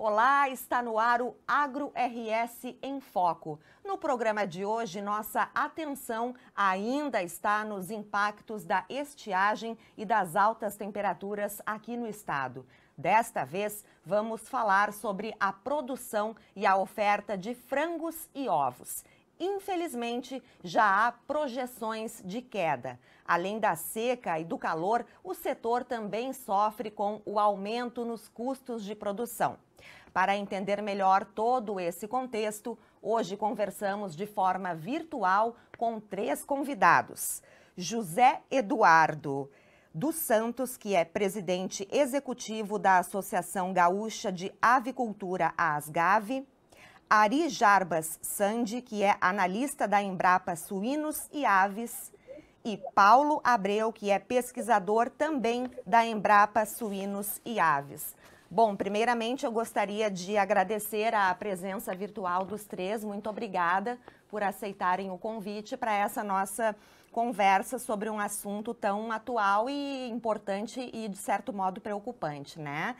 Olá, está no ar o Agro RS em Foco. No programa de hoje, nossa atenção ainda está nos impactos da estiagem e das altas temperaturas aqui no estado. Desta vez, vamos falar sobre a produção e a oferta de frangos e ovos. Infelizmente, já há projeções de queda. Além da seca e do calor, o setor também sofre com o aumento nos custos de produção. Para entender melhor todo esse contexto, hoje conversamos de forma virtual com 3 convidados. José Eduardo dos Santos, que é presidente executivo da Associação Gaúcha de Avicultura, a ASGAV. Ari Jarbas Sandi, que é analista da Embrapa Suínos e Aves, e Paulo Abreu, que é pesquisador também da Embrapa Suínos e Aves. Bom, primeiramente eu gostaria de agradecer a presença virtual dos 3. Muito obrigada por aceitarem o convite para essa nossa conversa sobre um assunto tão atual e importante e, de certo modo, preocupante, né?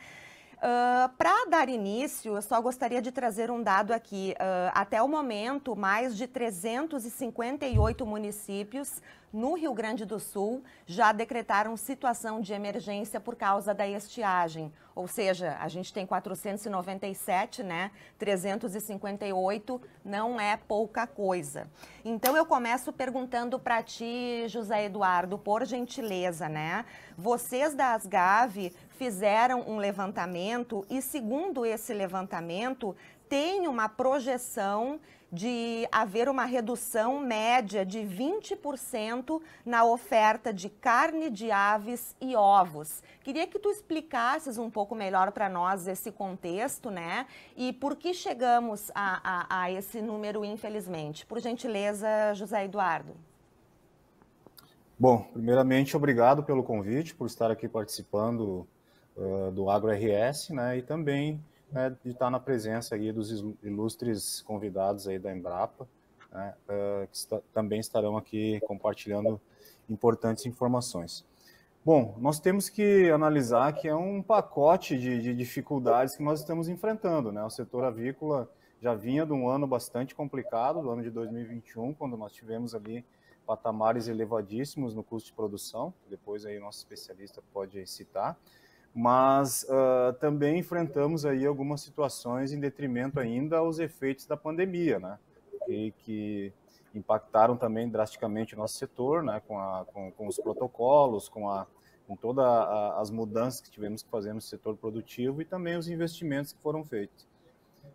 Para dar início, eu só gostaria de trazer um dado aqui. Até o momento, mais de 358 municípios no Rio Grande do Sul já decretaram situação de emergência por causa da estiagem. Ou seja, a gente tem 497, né? 358 não é pouca coisa. Então, eu começo perguntando para ti, José Eduardo, por gentileza, né? Vocês da ASGAV fizeram um levantamento e, segundo esse levantamento, tem uma projeção de haver uma redução média de 20% na oferta de carne de aves e ovos. Queria que tu explicasses um pouco melhor para nós esse contexto, né? E por que chegamos a esse número, infelizmente. Por gentileza, José Eduardo. Bom, primeiramente, obrigado pelo convite, por estar aqui participando do Agro RS, né, e também de estar na presença aí dos ilustres convidados aí da Embrapa, né, que também estarão aqui compartilhando importantes informações. Bom, nós temos que analisar que é um pacote de dificuldades que nós estamos enfrentando, né? O setor avícola já vinha de um ano bastante complicado, do ano de 2021, quando nós tivemos ali patamares elevadíssimos no custo de produção, depois aí nosso especialista pode citar, mas também enfrentamos aí algumas situações em detrimento ainda aos efeitos da pandemia, né, que impactaram também drasticamente o nosso setor, né, com os protocolos, com todas as mudanças que tivemos que fazer no setor produtivo e também os investimentos que foram feitos.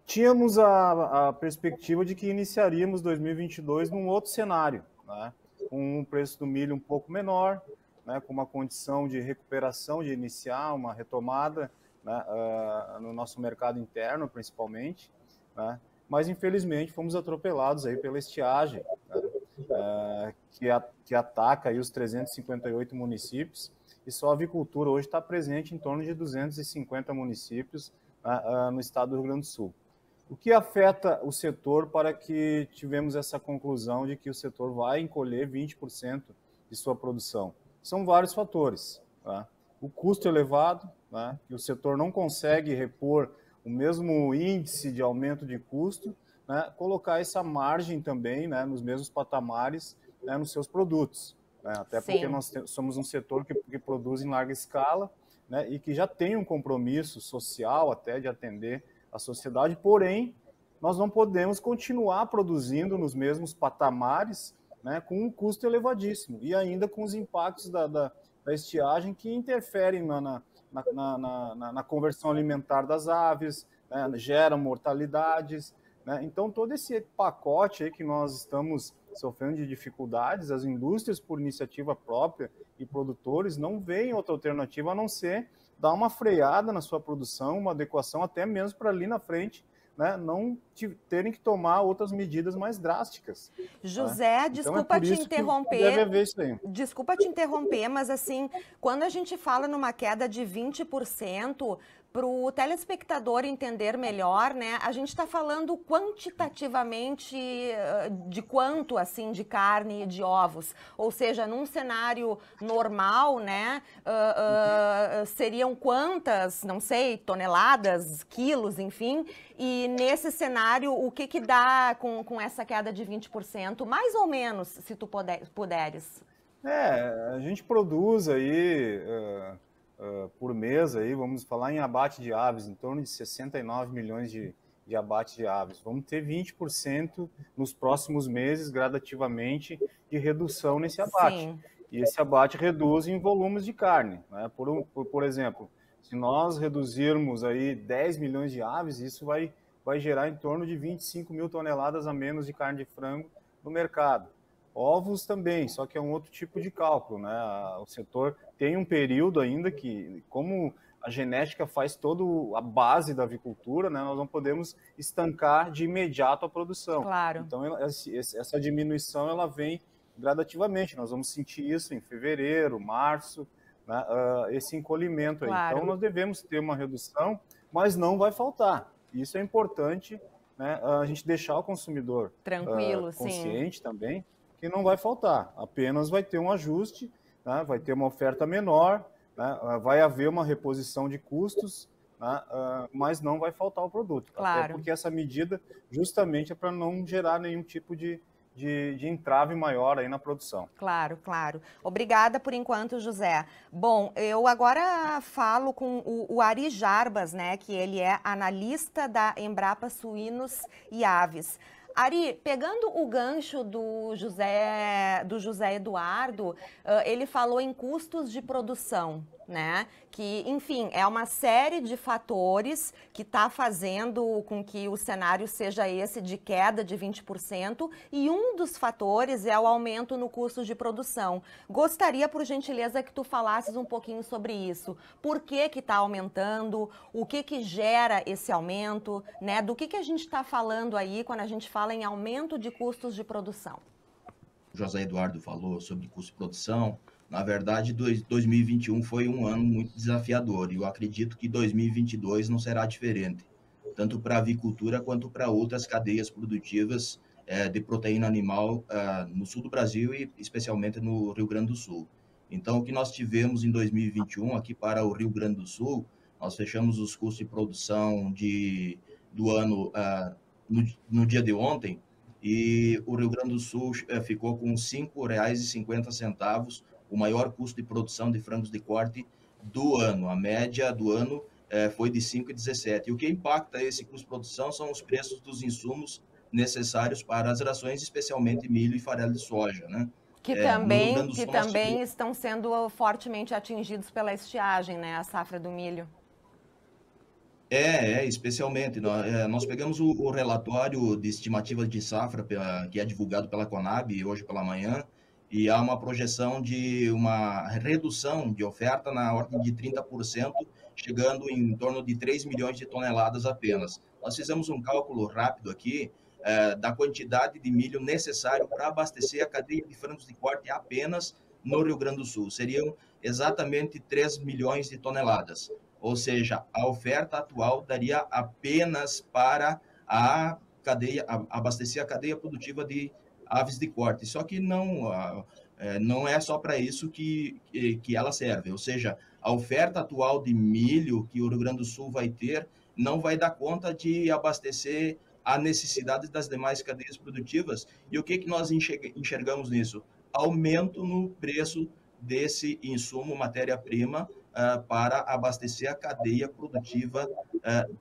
Tínhamos a perspectiva de que iniciaríamos 2022 num outro cenário, né, com um preço do milho um pouco menor, né, com uma condição de recuperação, de iniciar uma retomada, né, no nosso mercado interno, principalmente, né, mas infelizmente fomos atropelados aí pela estiagem, né, que ataca aí os 358 municípios, e só a avicultura hoje está presente em torno de 250 municípios no estado do Rio Grande do Sul. O que afeta o setor para que tivemos essa conclusão de que o setor vai encolher 20% de sua produção? São vários fatores, tá? O custo elevado, né, que o setor não consegue repor o mesmo índice de aumento de custo, né, colocar essa margem também, né, nos mesmos patamares, né, nos seus produtos, né, até Sim. Porque nós somos um setor que produz em larga escala, né, e que já tem um compromisso social até de atender a sociedade, porém, nós não podemos continuar produzindo nos mesmos patamares, né, com um custo elevadíssimo e ainda com os impactos da estiagem que interferem na conversão alimentar das aves, né, geram mortalidades, né? Então, todo esse pacote aí que nós estamos sofrendo de dificuldades, as indústrias, por iniciativa própria e produtores, não veem outra alternativa a não ser dar uma freada na sua produção, uma adequação até mesmo para ali na frente, né, não terem que tomar outras medidas mais drásticas. José, né? desculpa então te interromper. Deve haver isso aí. Desculpa te interromper, mas assim, quando a gente fala numa queda de 20%, para o telespectador entender melhor, né? A gente está falando quantitativamente de quanto, assim, de carne e de ovos. Ou seja, num cenário normal, né? Seriam quantas, não sei, toneladas, quilos, enfim. E nesse cenário, o que dá com essa queda de 20%? Mais ou menos, se tu puderes. A gente produz aí por mês aí, vamos falar em abate de aves, em torno de 69 milhões de abate de aves. Vamos ter 20% nos próximos meses, gradativamente, de redução nesse abate. Sim. E esse abate reduz em volumes de carne, né? Por exemplo, se nós reduzirmos aí 10 milhões de aves, isso vai gerar em torno de 25 mil toneladas a menos de carne de frango no mercado. Ovos também, só que é um outro tipo de cálculo, né? O setor tem um período ainda que, como a genética faz toda a base da avicultura, né? Nós não podemos estancar de imediato a produção. Claro. Então, essa diminuição, ela vem gradativamente. Nós vamos sentir isso em fevereiro, março, né? Esse encolhimento aí. Claro. Então, nós devemos ter uma redução, mas não vai faltar. Isso é importante, né? A gente deixar o consumidor tranquilo, consciente também, que não vai faltar, apenas vai ter um ajuste, né? Vai ter uma oferta menor, né? Vai haver uma reposição de custos, né? Mas não vai faltar o produto. Claro. Até porque essa medida justamente é para não gerar nenhum tipo de entrave maior aí na produção. Claro, claro. Obrigada por enquanto, José. Bom, eu agora falo com o Ari Jarbas, né, que ele é analista da Embrapa Suínos e Aves. Ari, pegando o gancho do José Eduardo, ele falou em custos de produção, né? Que, enfim, é uma série de fatores que está fazendo com que o cenário seja esse de queda de 20%, e um dos fatores é o aumento no custo de produção. Gostaria, por gentileza, que tu falasses um pouquinho sobre isso. Por que está aumentando? O que gera esse aumento? Né? Do que a gente está falando aí quando a gente fala em aumento de custos de produção? O José Eduardo falou sobre custo de produção. Na verdade, 2021 foi um ano muito desafiador e eu acredito que 2022 não será diferente, tanto para a avicultura quanto para outras cadeias produtivas de proteína animal no sul do Brasil e especialmente no Rio Grande do Sul. Então, o que nós tivemos em 2021 aqui para o Rio Grande do Sul, nós fechamos os custos de produção do ano no dia de ontem, e o Rio Grande do Sul ficou com R$ 5,50, o maior custo de produção de frangos de corte do ano. A média do ano foi de 5,17. E o que impacta esse custo de produção são os preços dos insumos necessários para as rações, especialmente milho e farelo de soja, né? Que também estão sendo fortemente atingidos pela estiagem, né? A safra do milho. Especialmente. Nós pegamos o relatório de estimativa de safra que é divulgado pela Conab hoje pela manhã, e há uma projeção de uma redução de oferta na ordem de 30%, chegando em torno de 3 milhões de toneladas apenas. Nós fizemos um cálculo rápido aqui da quantidade de milho necessário para abastecer a cadeia de frangos de corte apenas no Rio Grande do Sul. Seriam exatamente 3 milhões de toneladas. Ou seja, a oferta atual daria apenas para abastecer a cadeia produtiva de aves de corte. Só que não é só para isso que ela serve. Ou seja, a oferta atual de milho que o Rio Grande do Sul vai ter não vai dar conta de abastecer a necessidade das demais cadeias produtivas. E o que nós enxergamos nisso? Aumento no preço desse insumo, matéria-prima, para abastecer a cadeia produtiva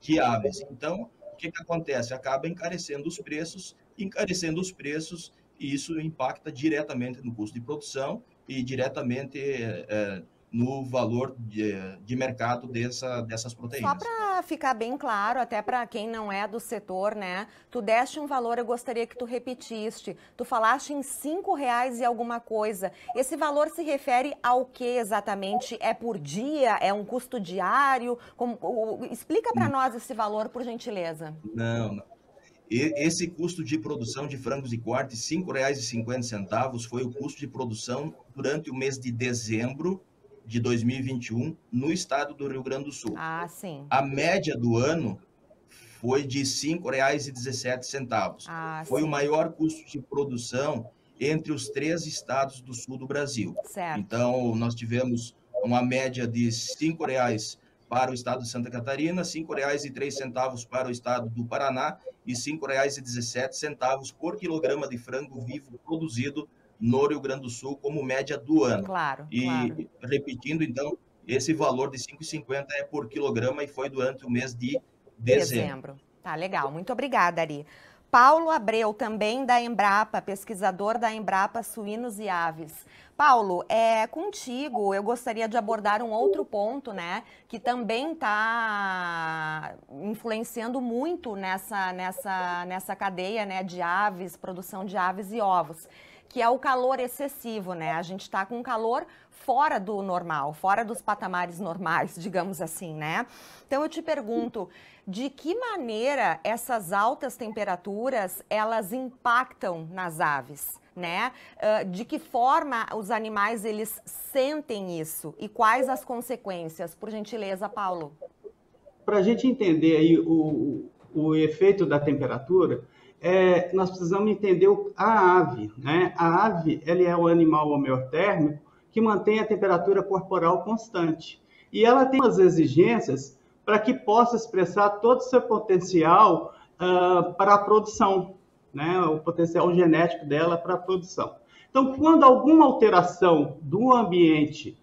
de aves. Então, o que acontece? Acaba encarecendo os preços, e isso impacta diretamente no custo de produção e diretamente no valor de mercado dessas proteínas. Só para ficar bem claro, até para quem não é do setor, né? Tu deste um valor, eu gostaria que tu repetisse. Tu falaste em R$5 e alguma coisa. Esse valor se refere ao que exatamente? É por dia? É um custo diário? Explica para nós esse valor, por gentileza. Não. Esse custo de produção de frangos de corte, R$5,50, foi o custo de produção durante o mês de dezembro de 2021 no estado do Rio Grande do Sul. Ah, sim. A média do ano foi de R$ 5,17. Ah, foi sim. o maior custo de produção entre os 3 estados do sul do Brasil. Certo. Então, nós tivemos uma média de R$ 5,00 para o estado de Santa Catarina, R$ 5,03 para o estado do Paraná e R$ 5,17 por quilograma de frango vivo produzido no Rio Grande do Sul como média do ano. Claro, E repetindo, então, esse valor de R$ 5,50 é por quilograma e foi durante o mês de dezembro. Tá, legal. Muito obrigada, Ari. Paulo Abreu, também da Embrapa, pesquisador da Embrapa Suínos e Aves. Paulo, contigo eu gostaria de abordar um outro ponto, né, que também está influenciando muito nessa cadeia, né, de aves, produção de aves e ovos, que é o calor excessivo, né? A gente está com um calor fora do normal, fora dos patamares normais, digamos assim, né? Então eu te pergunto, de que maneira essas altas temperaturas, elas impactam nas aves, né? De que forma os animais, eles sentem isso? E quais as consequências? Por gentileza, Paulo. Para a gente entender aí o efeito da temperatura, nós precisamos entender a ave, né? A ave, ela é o animal homeotérmico que mantém a temperatura corporal constante. E ela tem umas exigências para que possa expressar todo o seu potencial para a produção, né? O potencial genético dela para a produção. Então, quando alguma alteração do ambiente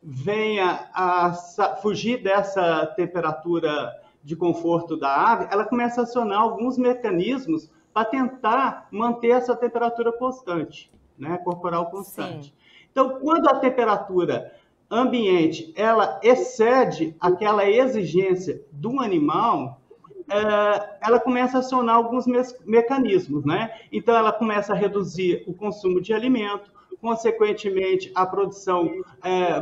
venha a fugir dessa temperatura de conforto da ave, ela começa a acionar alguns mecanismos para tentar manter essa temperatura constante, né? Corporal constante. Sim. Então, quando a temperatura ambiente ela excede aquela exigência do animal, ela começa a acionar alguns mecanismos, né? Então, ela começa a reduzir o consumo de alimento, consequentemente, a produção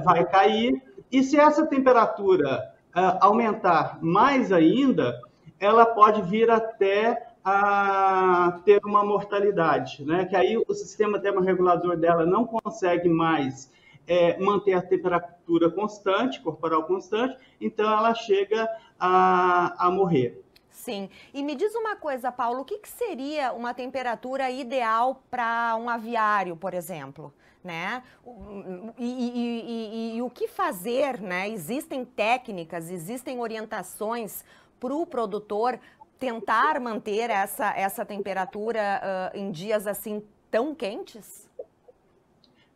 vai cair, e se essa temperatura aumentar mais ainda, ela pode vir até a ter uma mortalidade, né? Que aí o sistema termorregulador dela não consegue mais manter a temperatura constante, corporal constante, então ela chega a morrer. Sim. E me diz uma coisa, Paulo, o que seria uma temperatura ideal para um aviário, por exemplo? Né? E o que fazer, né? Existem técnicas, existem orientações para o produtor tentar manter essa temperatura em dias assim tão quentes?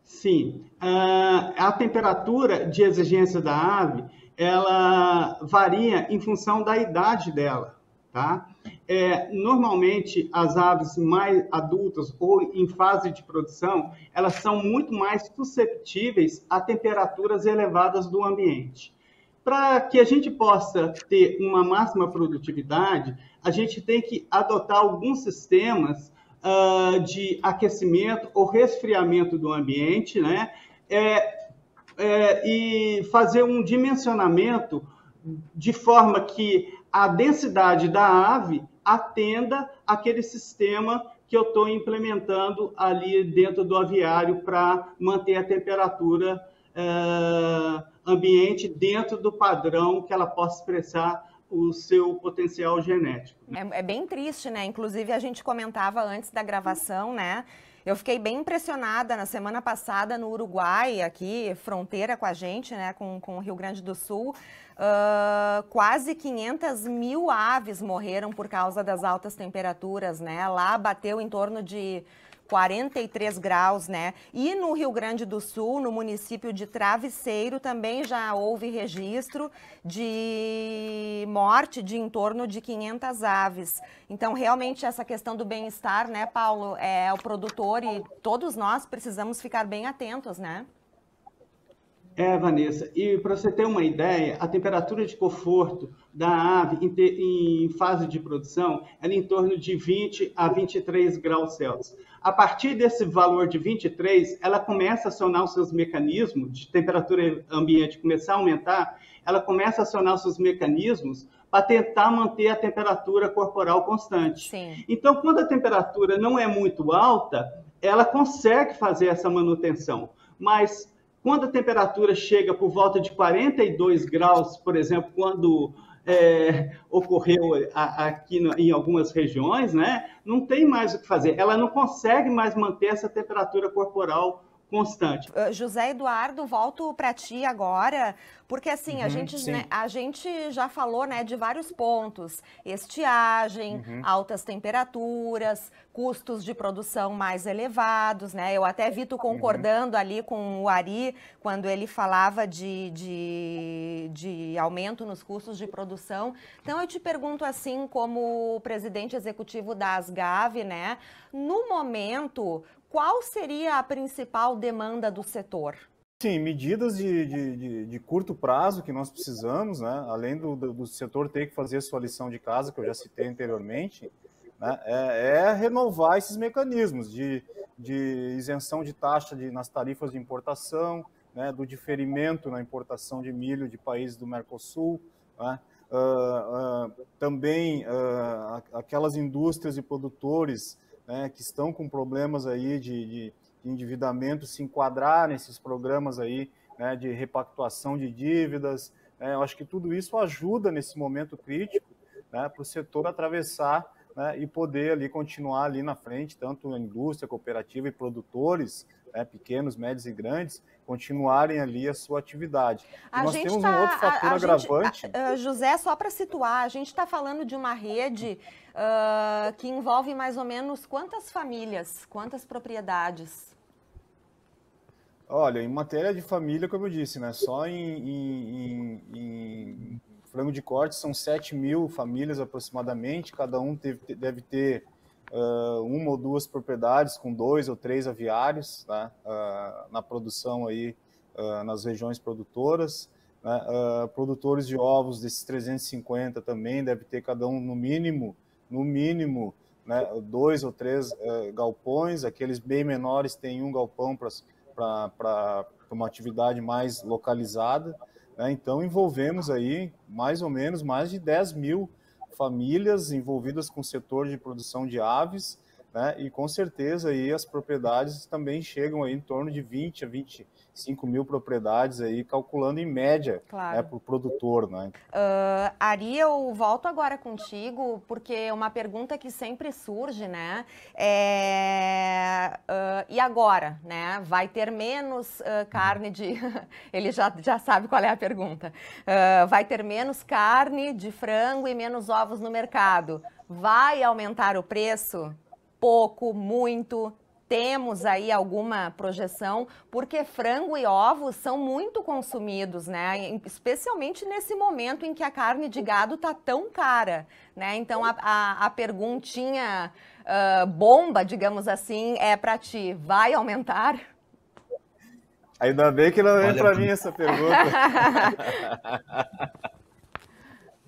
Sim. A temperatura de exigência da ave, ela varia em função da idade dela. Tá? Normalmente, as aves mais adultas ou em fase de produção, elas são muito mais susceptíveis a temperaturas elevadas do ambiente. Para que a gente possa ter uma máxima produtividade, a gente tem que adotar alguns sistemas de aquecimento ou resfriamento do ambiente, né? E fazer um dimensionamento de forma que a densidade da ave atenda aquele sistema que eu estou implementando ali dentro do aviário para manter a temperatura ambiente dentro do padrão que ela possa expressar o seu potencial genético. É bem triste, né? Inclusive, a gente comentava antes da gravação, né? Eu fiquei bem impressionada na semana passada no Uruguai, aqui, fronteira com a gente, né, com o Rio Grande do Sul. Quase 500 mil aves morreram por causa das altas temperaturas, né? Lá bateu em torno de 43 graus, né? E no Rio Grande do Sul, no município de Travesseiro, também já houve registro de morte de em torno de 500 aves. Então, realmente, essa questão do bem-estar, né, Paulo, o produtor e todos nós precisamos ficar bem atentos, né? Vanessa, e para você ter uma ideia, a temperatura de conforto da ave em fase de produção é em torno de 20 a 23 graus Celsius. A partir desse valor de 23, ela começa a acionar os seus mecanismos de temperatura ambiente começar a aumentar, ela começa a acionar os seus mecanismos para tentar manter a temperatura corporal constante. Sim. Então, quando a temperatura não é muito alta, ela consegue fazer essa manutenção, mas Quando a temperatura chega por volta de 42 graus, por exemplo, quando ocorreu aqui em algumas regiões, né, não tem mais o que fazer. Ela não consegue mais manter essa temperatura corporal constante. José Eduardo, volto para ti agora, porque assim, a gente já falou, né, de vários pontos: estiagem, altas temperaturas, custos de produção mais elevados, né? Eu até vi tu concordando ali com o Ari, quando ele falava de aumento nos custos de produção. Então eu te pergunto assim, como presidente executivo da Asgav, né, no momento, qual seria a principal demanda do setor? Sim, medidas de curto prazo que nós precisamos, né? Além do setor ter que fazer a sua lição de casa, que eu já citei anteriormente, né? É renovar esses mecanismos de isenção de taxa nas tarifas de importação, né? Do diferimento na importação de milho de países do Mercosul, né? Também aquelas indústrias e produtores, né, que estão com problemas aí de endividamento, se enquadrar nesses programas aí, né, de repactuação de dívidas. Eu acho que tudo isso ajuda nesse momento crítico, né, para o setor atravessar, né, e poder ali continuar ali na frente, tanto a indústria, cooperativa e produtores, né, pequenos, médios e grandes, continuarem ali a sua atividade. E nós temos um outro fator agravante. José, só para situar, a gente está falando de uma rede que envolve mais ou menos quantas famílias, quantas propriedades? Olha, em matéria de família, como eu disse, né, só em frango de corte são 7.000 famílias aproximadamente, cada um deve ter uma ou duas propriedades com 2 ou 3 aviários, né, na produção aí, nas regiões produtoras, né, produtores de ovos desses 350 também deve ter cada um no mínimo, né, 2 ou 3 galpões. Aqueles bem menores têm um galpão para uma atividade mais localizada, né? Então envolvemos aí mais ou menos mais de 10.000 famílias envolvidas com o setor de produção de aves, né? E com certeza aí as propriedades também chegam aí em torno de 20 a 25.000 propriedades aí, calculando em média, claro, né, para o produtor, né? Ari, eu volto agora contigo, porque uma pergunta que sempre surge, né, e agora, né, vai ter menos carne de... Ele já sabe qual é a pergunta. Vai ter menos carne de frango e menos ovos no mercado. Vai aumentar o preço? Pouco, muito? Temos aí alguma projeção? Porque frango e ovos são muito consumidos, né? Especialmente nesse momento em que a carne de gado está tão cara, né? Então a perguntinha bomba, digamos assim, é para ti: vai aumentar? Ainda bem que não vem para mim essa pergunta.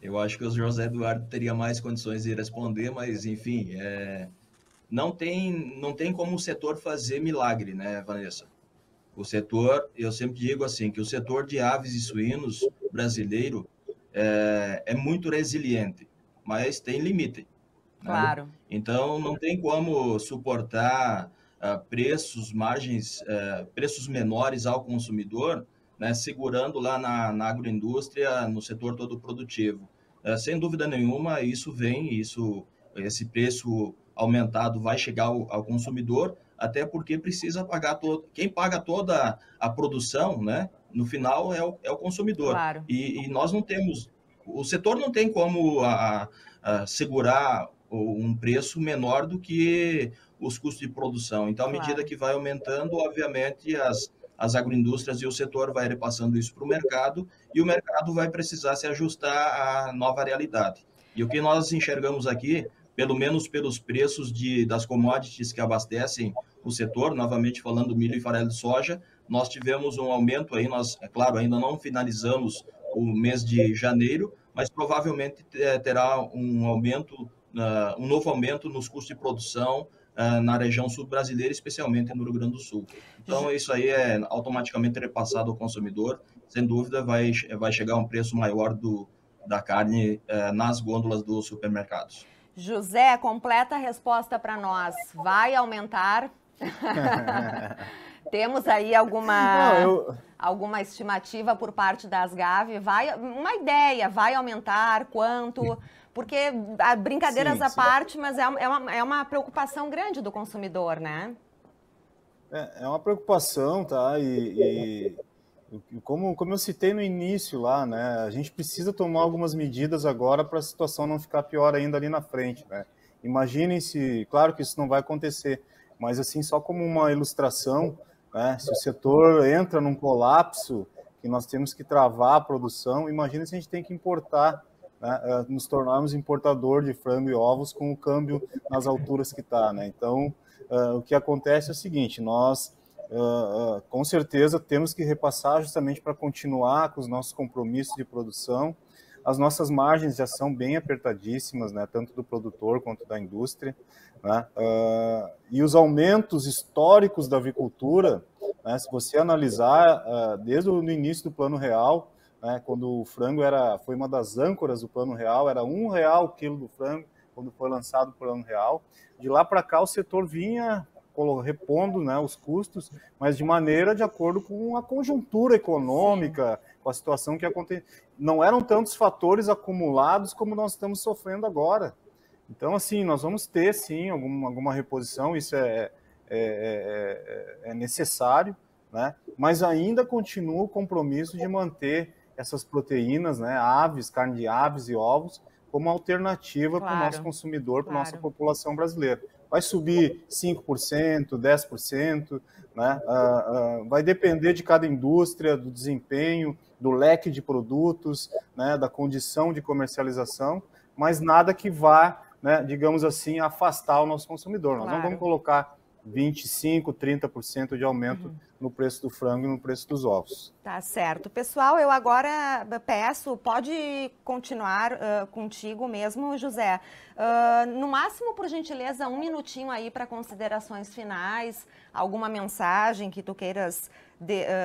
Eu acho que o José Eduardo teria mais condições de responder, mas enfim, não tem como o setor fazer milagre, né, Vanessa? O setor, eu sempre digo assim, que o setor de aves e suínos brasileiro é muito resiliente, mas tem limite, né? Claro. Então, não tem como suportar preços menores ao consumidor, né, segurando lá na agroindústria, no setor todo produtivo. Sem dúvida nenhuma, esse preço aumentado vai chegar ao consumidor, até porque precisa pagar quem paga toda a produção, né, no final é o consumidor. Claro. E nós não temos, o setor não tem como segurar um preço menor do que os custos de produção. Então, à medida que vai aumentando, obviamente, as agroindústrias e o setor vai repassando isso para o mercado, e o mercado vai precisar se ajustar à nova realidade. E o que nós enxergamos aqui, pelo menos pelos preços das commodities que abastecem o setor, novamente falando milho e farelo de soja, nós tivemos um aumento aí, nós, é claro, ainda não finalizamos o mês de janeiro, mas provavelmente terá um novo aumento nos custos de produção na região sul brasileira, especialmente no Rio Grande do Sul. Então, isso aí é automaticamente repassado ao consumidor. Sem dúvida, vai chegar a um preço maior da carne nas gôndolas dos supermercados. José, completa a resposta para nós. Vai aumentar? Temos aí alguma estimativa por parte da Asgav? Uma ideia, vai aumentar? Quanto? Porque, brincadeiras à parte, mas é uma preocupação grande do consumidor, né? É uma preocupação, tá? E como eu citei no início lá, né? A gente precisa tomar algumas medidas agora para a situação não ficar pior ainda ali na frente, né? Imaginem se, claro que isso não vai acontecer, mas assim, só como uma ilustração, né? Se o setor entra num colapso, que nós temos que travar a produção, imagina se a gente tem que importar, né? Nos tornarmos importador de frango e ovos com o câmbio nas alturas que está, né? Então, o que acontece é o seguinte, nós com certeza temos que repassar justamente para continuar com os nossos compromissos de produção. As nossas margens já são bem apertadíssimas, né, tanto do produtor quanto da indústria, né, e os aumentos históricos da avicultura, né, se você analisar desde o início do Plano Real, né, quando o frango foi uma das âncoras do Plano Real, era R$1 o quilo do frango, quando foi lançado o Plano Real. De lá para cá o setor vinha repondo, né, os custos, mas de maneira de acordo com a conjuntura econômica, com a situação que aconteceu. Não eram tantos fatores acumulados como nós estamos sofrendo agora. Então, assim, nós vamos ter, sim, alguma reposição, isso é necessário, né, mas ainda continua o compromisso de manter essas proteínas, né, aves, carne de aves e ovos, como alternativa para o nosso consumidor, para a nossa população brasileira. Vai subir 5%, 10%, né? Vai depender de cada indústria, do desempenho, do leque de produtos, né? Da condição de comercialização, mas nada que vá, né, digamos assim, afastar o nosso consumidor. Nós não vamos colocar 25%, 30% de aumento no preço do frango e no preço dos ovos. Tá certo. Pessoal, eu agora peço, pode continuar contigo mesmo, José. No máximo, por gentileza, 1 minutinho aí para considerações finais, alguma mensagem que tu queiras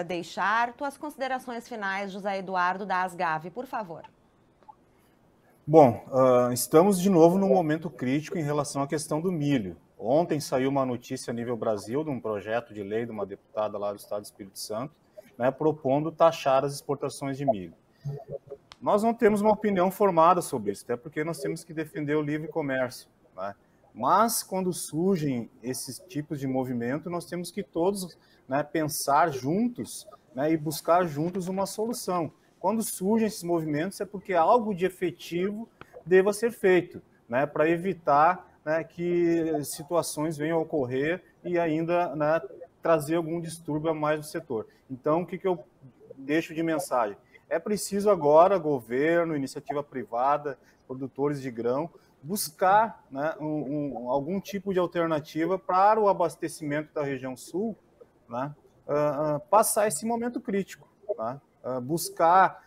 deixar. Tuas considerações finais, José Eduardo, da Asgav, por favor. Bom, estamos de novo num momento crítico em relação à questão do milho. Ontem saiu uma notícia a nível Brasil de um projeto de lei de uma deputada lá do estado do Espírito Santo, né, propondo taxar as exportações de milho. Nós não temos uma opinião formada sobre isso, até porque nós temos que defender o livre comércio, né? Mas quando surgem esses tipos de movimento, nós temos que todos, né, pensar juntos, né, e buscar juntos uma solução. Quando surgem esses movimentos é porque algo de efetivo deva ser feito, né, para evitar, né, que situações venham a ocorrer e ainda, né, trazer algum distúrbio a mais no setor. Então, o que eu deixo de mensagem? É preciso agora, governo, iniciativa privada, produtores de grão, buscar, né, algum tipo de alternativa para o abastecimento da região sul, né, passar esse momento crítico, tá? Buscar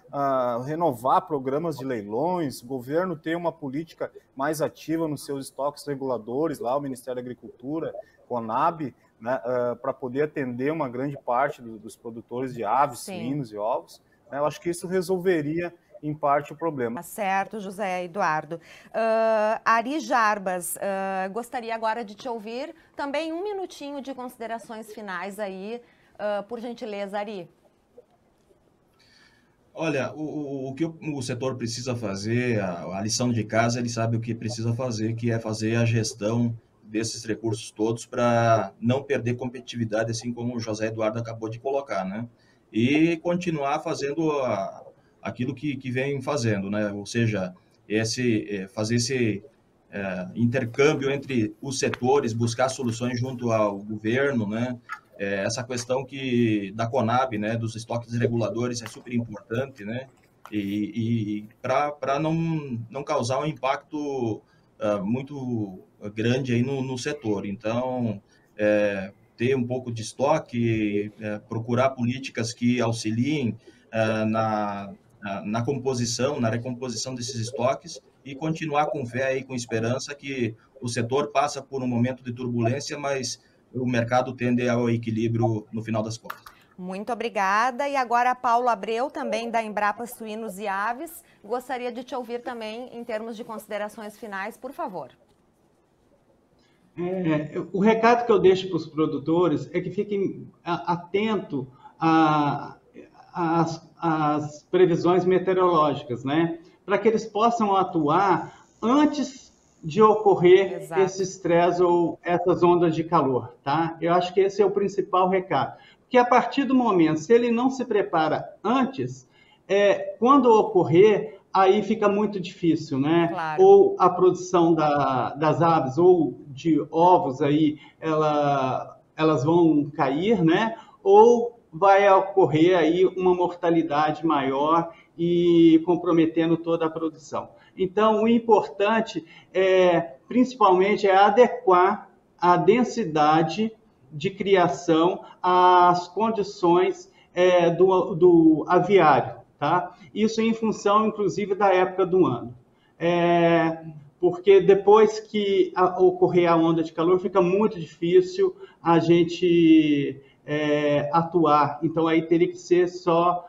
renovar programas de leilões, o governo ter uma política mais ativa nos seus estoques reguladores, lá o Ministério da Agricultura, Conab, né, para poder atender uma grande parte dos produtores de aves, suínos e ovos. Eu acho que isso resolveria, em parte, o problema. Tá certo, José Eduardo. Ari Jarbas, gostaria agora de te ouvir. Também 1 minutinho de considerações finais aí, por gentileza, Ari. Olha, o que o setor precisa fazer, a lição de casa, ele sabe o que precisa fazer, que é fazer a gestão desses recursos todos para não perder competitividade, assim como o José Eduardo acabou de colocar, né? E continuar fazendo aquilo que vem fazendo, né? Ou seja, fazer esse intercâmbio entre os setores, buscar soluções junto ao governo, né? Essa questão da Conab, né, dos estoques reguladores, é super importante, né, e para não causar um impacto muito grande aí no setor. Então, ter um pouco de estoque, procurar políticas que auxiliem na composição, na recomposição desses estoques e continuar com fé e com esperança que o setor passa por um momento de turbulência, mas o mercado tende ao equilíbrio no final das contas. Muito obrigada. E agora, Paulo Abreu, também da Embrapa Suínos e Aves. Gostaria de te ouvir também em termos de considerações finais, por favor. O recado que eu deixo para os produtores é que fiquem atentos às previsões meteorológicas, né? Para que eles possam atuar antes de ocorrer Exato. esse estresse ou essas ondas de calor, tá? Eu acho que esse é o principal recado. Porque a partir do momento, se ele não se prepara antes, quando ocorrer, aí fica muito difícil, né? Claro. Ou a produção das aves ou de ovos aí, elas vão cair, né? Ou vai ocorrer aí uma mortalidade maior e comprometendo toda a produção. Então, o importante principalmente, adequar a densidade de criação às condições do aviário, tá? Isso em função, inclusive, da época do ano. Porque depois que ocorrer a onda de calor, fica muito difícil a gente atuar. Então, aí teria que ser só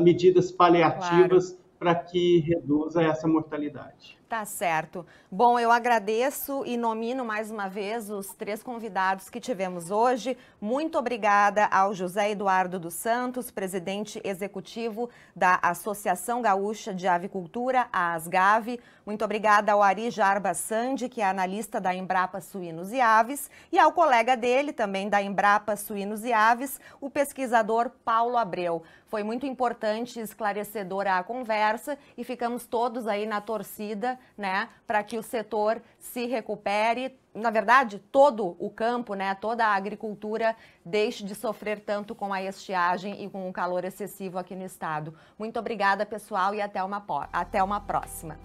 medidas paliativas, claro, para que reduza essa mortalidade. Tá certo. Bom, eu agradeço e nomino mais uma vez os 3 convidados que tivemos hoje. Muito obrigada ao José Eduardo dos Santos, presidente executivo da Associação Gaúcha de Avicultura, a ASGAV. Muito obrigada ao Ari Jarba Sandi, que é analista da Embrapa Suínos e Aves, e ao colega dele, também da Embrapa Suínos e Aves, o pesquisador Paulo Abreu. Foi muito importante e esclarecedora a conversa e ficamos todos aí na torcida, né, para que o setor se recupere. Na verdade, todo o campo, né, toda a agricultura deixe de sofrer tanto com a estiagem e com o calor excessivo aqui no estado. Muito obrigada, pessoal, e até uma próxima.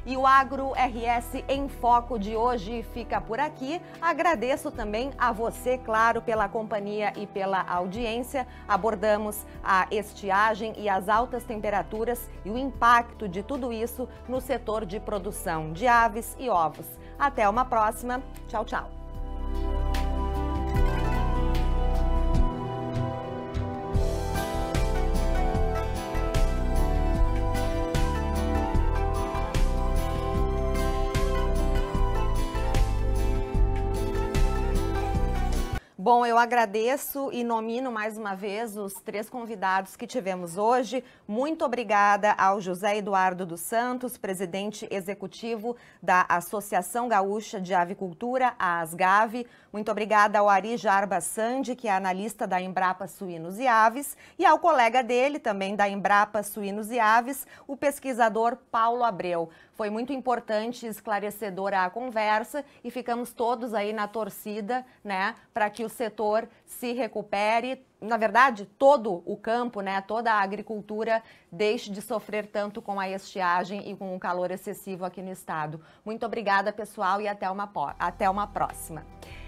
E o Agro RS em Foco de hoje fica por aqui. Agradeço também a você, claro, pela companhia e pela audiência. Abordamos a estiagem e as altas temperaturas e o impacto de tudo isso no setor de produção de aves e ovos. Até uma próxima. Tchau, tchau. Bom, eu agradeço e nomino mais uma vez os 3 convidados que tivemos hoje. Muito obrigada ao José Eduardo dos Santos, presidente executivo da Associação Gaúcha de Avicultura, a ASGAV. Muito obrigada ao Ari Jarba Sandi, que é analista da Embrapa Suínos e Aves, e ao colega dele, também da Embrapa Suínos e Aves, o pesquisador Paulo Abreu. Foi muito importante e esclarecedora a conversa e ficamos todos aí na torcida, né, para que o setor se recupere. Na verdade, todo o campo, né, toda a agricultura deixe de sofrer tanto com a estiagem e com o calor excessivo aqui no estado. Muito obrigada, pessoal, e até uma próxima.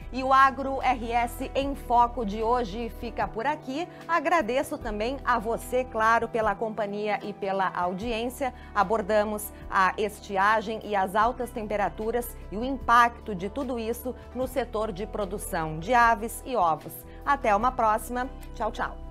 E o Agro RS em Foco de hoje fica por aqui. Agradeço também a você, claro, pela companhia e pela audiência. Abordamos a estiagem e as altas temperaturas e o impacto de tudo isso no setor de produção de aves e ovos. Até uma próxima. Tchau, tchau.